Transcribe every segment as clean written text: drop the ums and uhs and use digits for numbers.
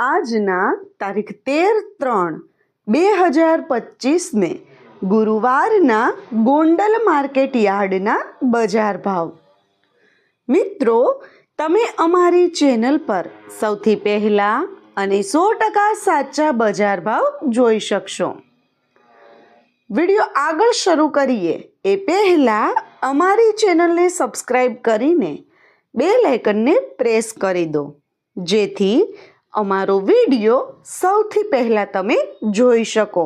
આજના તારીખ 13/3/2025 ગુરુવારના ગોંડલ માર્કેટ યાર્ડના બજાર ભાવ. મિત્રો, તમે અમારી ચેનલ પર સૌથી પહેલાં અને 100% સાચા બજાર ભાવ જોઈ શકશો. વિડીયો આગળ શરૂ કરીએ એ પહેલાં અમારી ચેનલને સબસ્ક્રાઈબ કરીને બેલ આઇકનને પ્રેસ કરી દો, જેથી અમારો વિડીયો સૌથી પહેલાં તમે જોઈ શકો.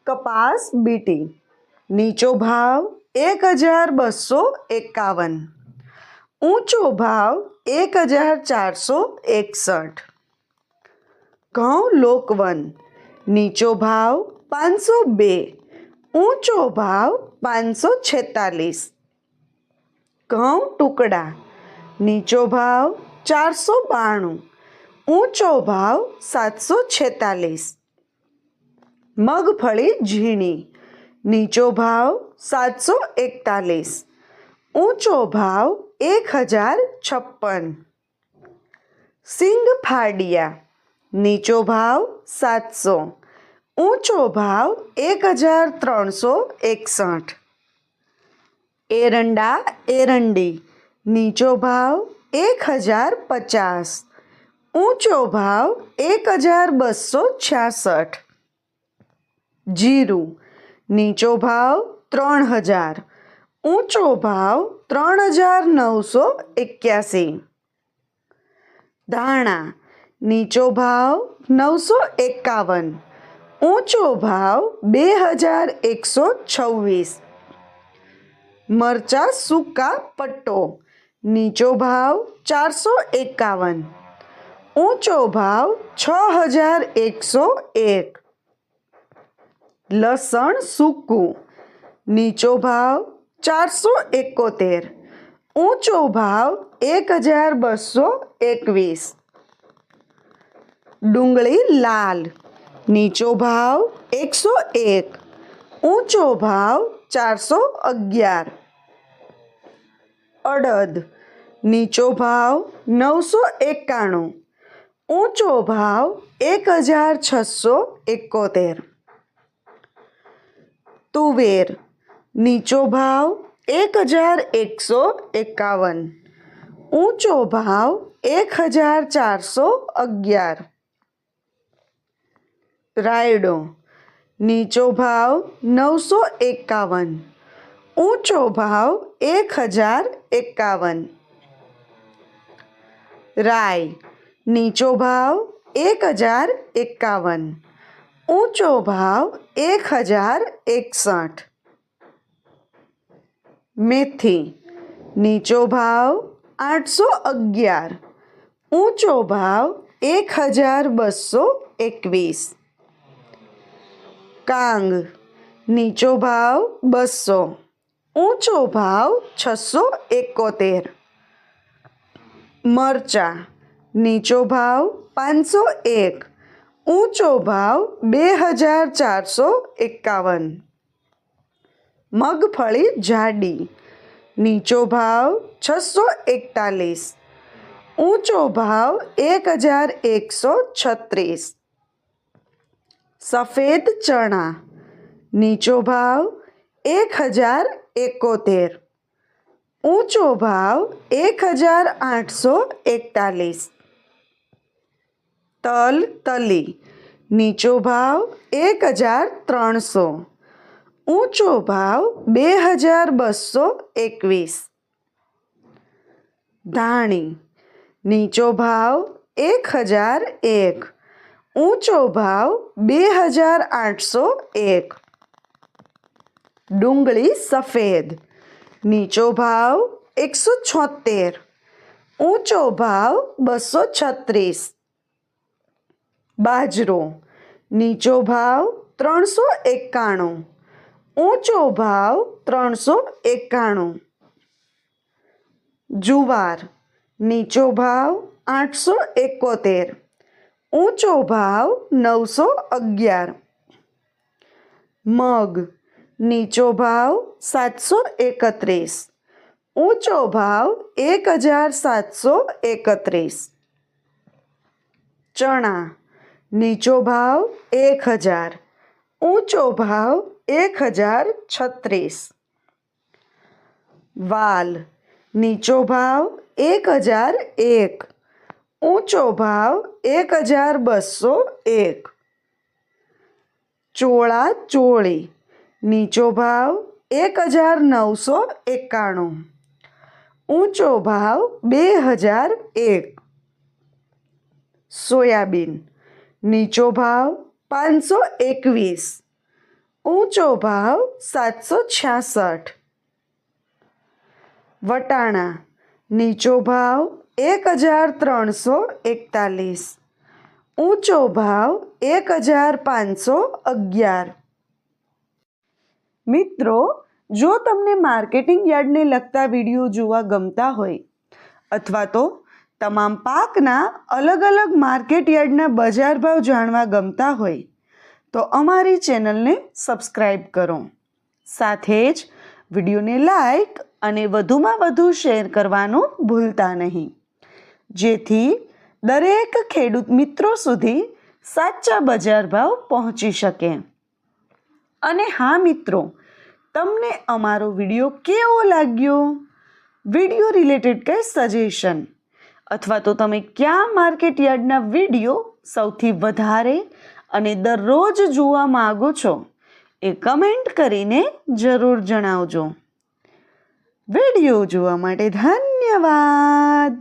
કપાસ બીટી નીચો ભાવ 1251, ઊંચો ભાવ 1461. ઘઉં લોકવન નીચો ભાવ 502, ઊંચો ભાવ 546. ઘઉં ટુકડા નીચો ભાવ 492, ઊંચો ભાવ 746. મગફળી ઝીણી નીચો ભાવ 741, ઊંચો ભાવ 1056. સિંગ ફાડિયા નીચો ભાવ 700, ઊંચો ભાવ 1361. એરંડા એરંડી નીચો ભાવ 1050, ઊંચો ભાવ 1266. જીરું નીચો ભાવ 3000, ઊંચો ભાવ 3981. ધાણા નીચો ભાવ 951, ઊંચો ભાવ 2126. મરચાં સૂકા પટ્ટો નીચો ભાવ 451, ઊંચો ભાવ 6101. લસણ સૂકું નીચો ભાવ 471, ઊંચો ભાવ 1221. ડુંગળી લાલ નીચો ભાવ 101, ઊંચો ભાવ 411. અડદ નીચો ભાવ 991, ઊંચો ભાવ 1671. તુવેર નીચો ભાવ 1151, ઊંચો ભાવ 1411. રાયડો નીચો ભાવ 951, ઊંચો ભાવ 1051. રાઈ નીચો ભાવ 1051, ઊંચો ભાવ 1061. મેથી નીચો ભાવ 811, ઊંચો ભાવ 1221. કાંગ નીચો ભાવ 200, ઊંચો ભાવ 671. મરચાં નીચો ભાવ 501, ઊંચો ભાવ 2451. મગફળી જાડી નીચો ભાવ 641, ઊંચો ભાવ 1136. સફેદ ચણા નીચો ભાવ 1071, ઊંચો ભાવ 1841. તલ તલી નીચો ભાવ 1300, ઊંચો ભાવ 2221. ધાણી નીચો ભાવ 1001, ઊંચો ભાવ 2801. ડુંગળી સફેદ નીચો ભાવ 176, ઊંચો ભાવ 236. બાજરો નીચો ભાવ 391, ઊંચો ભાવ 391. જુવાર નીચો ભાવ 871, ઊંચો ભાવ 911. મગ નીચો ભાવ 731, ઊંચો ભાવ 1731. ચણા નીચો ભાવ 1000, ઊંચો ભાવ 1036. વાલ નીચો ભાવ 1001, ઊંચો ભાવ 1201. ચોળા ચોળી નીચો ભાવ 1991, ઊંચો ભાવ 2001. સોયાબીન નીચો ભાવ 521, ઊંચો ભાવ 766. વટાણા નીચો ભાવ 1341, ઊંચો ભાવ 1511. મિત્રો, જો તમને માર્કેટિંગ યાર્ડને લગતા વિડીયો જોવા ગમતા હોય અથવા તો તમામ પાકના અલગ અલગ માર્કેટ યાર્ડના બજાર ભાવ જાણવા ગમતા હોય તો અમારી ચેનલને સબસ્ક્રાઈબ કરો. સાથે જ વિડીયોને લાઈક અને વધુમાં વધુ શેર કરવાનું ભૂલતા નહીં, જેથી દરેક ખેડૂત મિત્રો સુધી સાચા બજાર ભાવ પહોંચી શકે. અને હા મિત્રો, તમને અમારો વિડીયો કેવો લાગ્યો? વિડીયો રિલેટેડ કંઈ સજેશન અથવા તો તમે કયા માર્કેટ યાર્ડના વિડીયો સૌથી વધારે અને દરરોજ જોવા માગો છો એ કમેન્ટ કરીને જરૂર જણાવજો. વિડીયો જોવા માટે ધન્યવાદ.